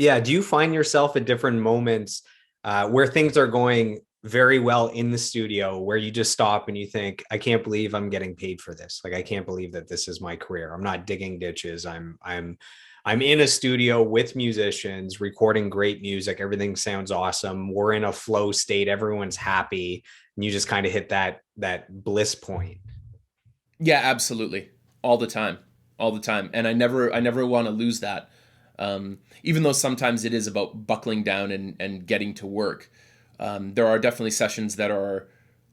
Yeah. Do you find yourself at different moments where things are going very well in the studio where you just stop and you think, I can't believe I'm getting paid for this. Like, I can't believe that this is my career. I'm not digging ditches. I'm in a studio with musicians recording great music. Everything sounds awesome. We're in a flow state. Everyone's happy. And you just kind of hit that bliss point. Yeah, absolutely. All the time. All the time. And I never want to lose that. Even though sometimes it is about buckling down and getting to work. There are definitely sessions that are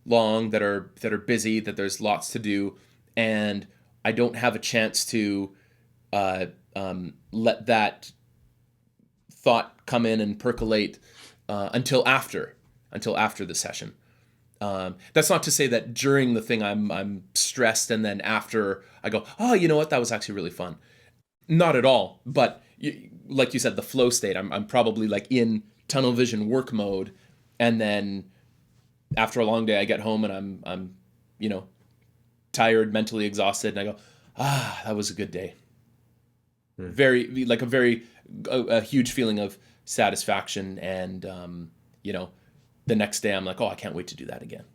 long, that are busy, that there's lots to do, and I don't have a chance to uh, let that thought come in and percolate until after the session. That's not to say that during the thing I'm stressed, and then after I go, oh, you know what, that was actually really fun. Not at all. But like you said, the flow state. I'm probably like in tunnel vision work mode, and then after a long day, I get home and I'm you know tired, mentally exhausted, and I go, that was a good day. Hmm. Very like a huge feeling of satisfaction, and you know the next day I'm like, oh, I can't wait to do that again.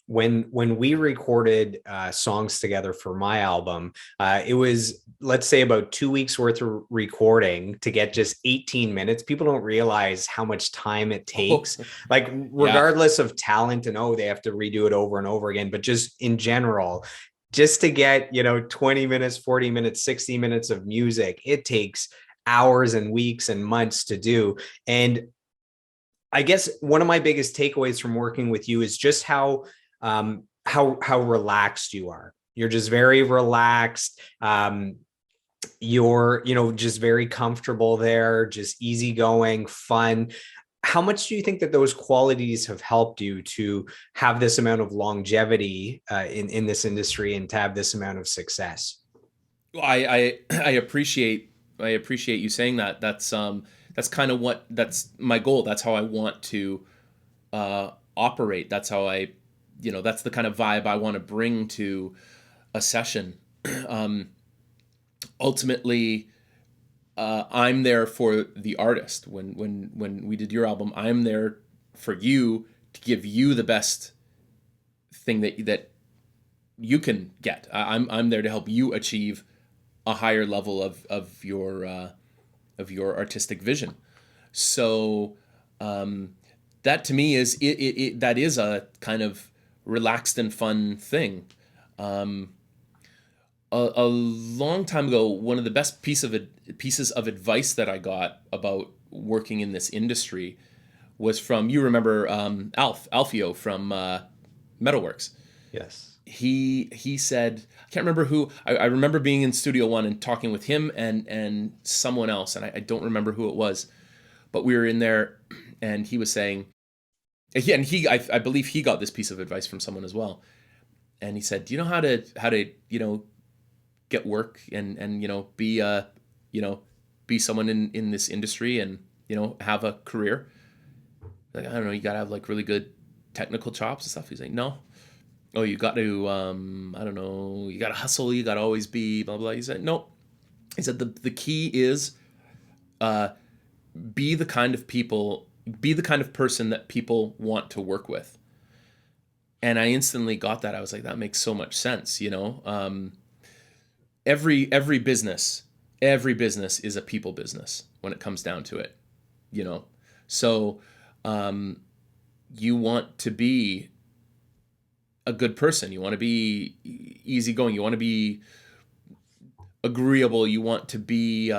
When we recorded songs together for my album, it was, let's say, about 2 weeks worth of recording to get just 18 minutes. People don't realize how much time it Oh, takes, like yeah. regardless of talent, and oh, they have to redo it over and over again, but just in general, just to get 20 minutes, 40 minutes, 60 minutes of music, it takes hours and weeks and months to do. And I guess one of my biggest takeaways from working with you is just how relaxed you are. You're just very relaxed. You're just very comfortable there, just easygoing, fun. How much do you think that those qualities have helped you to have this amount of longevity in this industry and to have this amount of success? Well, I appreciate you saying that. That's kind of that's my goal. That's how I want to operate. That's how that's the kind of vibe I want to bring to a session. um, Ultimately, I'm there for the artist. When we did your album, I'm there for you to give you the best thing that you can get. I'm there to help you achieve a higher level of your artistic vision. So that to me that is a kind of relaxed and fun thing. Um, a long time ago, one of the best pieces of advice that I got about working in this industry was from, you remember, Alfio from Metalworks. Yes. He said, I can't remember who. I remember being in Studio One and talking with him and someone else, and I don't remember who it was, but we were in there, and he was saying, I believe he got this piece of advice from someone as well, and he said, do you know how to get work and you know be someone in this industry and have a career? Like, I don't know, you gotta have like really good technical chops and stuff. He's like, no. Oh, you got to I don't know, you got to hustle, you got to always be blah blah. He said, no. He said the key is uh be the kind of people be the kind of person that people want to work with. And I instantly got that. I was like, that makes so much sense. Every business is a people business when it comes down to it, you know. So you want to be a good person. You want to be easygoing. You want to be agreeable. You want to be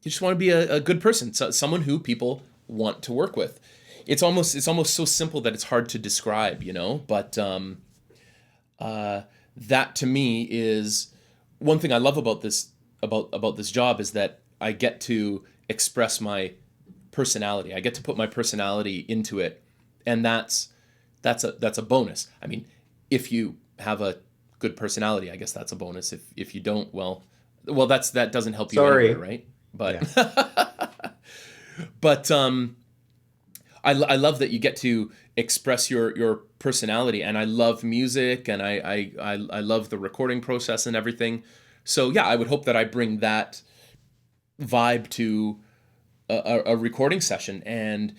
you just want to be a good person, so, someone who people want to work with. It's almost so simple that it's hard to describe. But that to me is one thing I love about this job, is that I get to express my personality. I get to put my personality into it, and that's a bonus. I mean, if you have a good personality, I guess that's a bonus. If you don't, well, that doesn't help you anywhere, Sorry. right? But Yeah. but I love that you get to express your personality, and I love music, and I love the recording process and everything. So yeah, I would hope that I bring that vibe to a recording session. And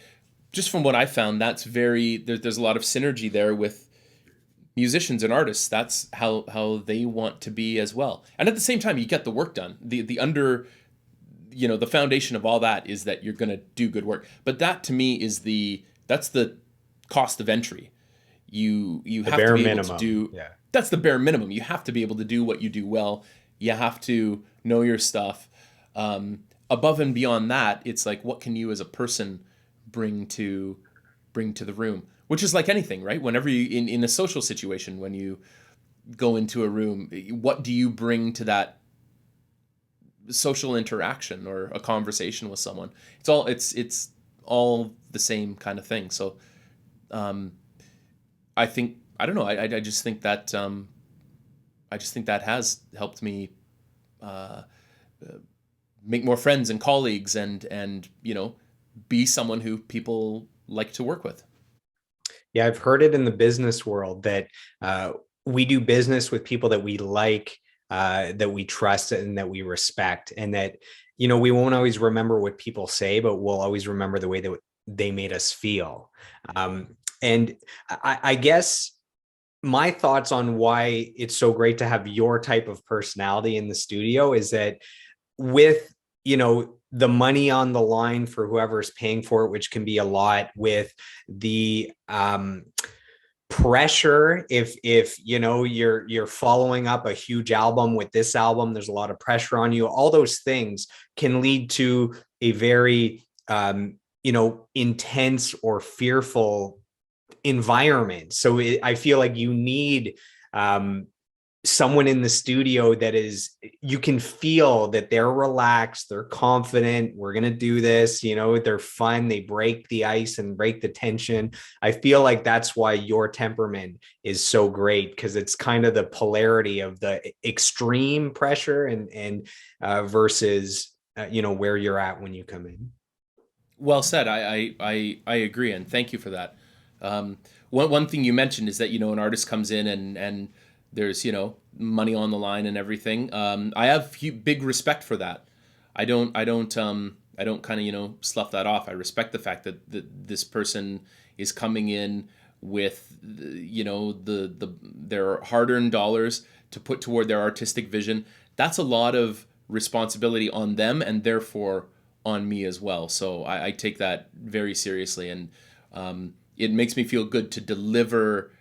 just from what I found, that's there's a lot of synergy there with musicians and artists. That's how they want to be as well. And at the same time, you get the work done. The foundation of all that is that you're going to do good work. But that to me is that's the cost of entry. You The have to bare be able to minimum. do, Yeah. that's the bare minimum. You have to be able to do what you do well. You have to know your stuff. Above and beyond that, it's like, what can you as a person bring to the room? Which is like anything, right? Whenever you in a social situation, when you go into a room, what do you bring to that social interaction or a conversation with someone? It's all the same kind of thing. So I think, I don't know, I just think that has helped me make more friends and colleagues, and be someone who people like to work with. Yeah, I've heard it in the business world that we do business with people that we like, that we trust, and that we respect, and that we won't always remember what people say, but we'll always remember the way that they made us feel. And I guess my thoughts on why it's so great to have your type of personality in the studio is that with the money on the line for whoever's paying for it, which can be a lot, with the pressure, if you're following up a huge album with this album, there's a lot of pressure on you. All those things can lead to a very intense or fearful environment. So I feel like you need someone in the studio that you can feel that they're relaxed, they're confident, we're going to do this, they're fun, they break the ice and break the tension. I feel like that's why your temperament is so great, because it's kind of the polarity of the extreme pressure and versus where you're at when you come in. Well said. I agree, and thank you for that. One thing you mentioned is that an artist comes in and there's money on the line and everything. I have big respect for that. I don't kind of slough that off. I respect the fact that this person is coming in with their hard-earned dollars to put toward their artistic vision. That's a lot of responsibility on them, and therefore on me as well. So I take that very seriously, and it makes me feel good to deliver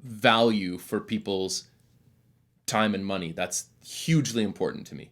value for people's time and money. That's hugely important to me.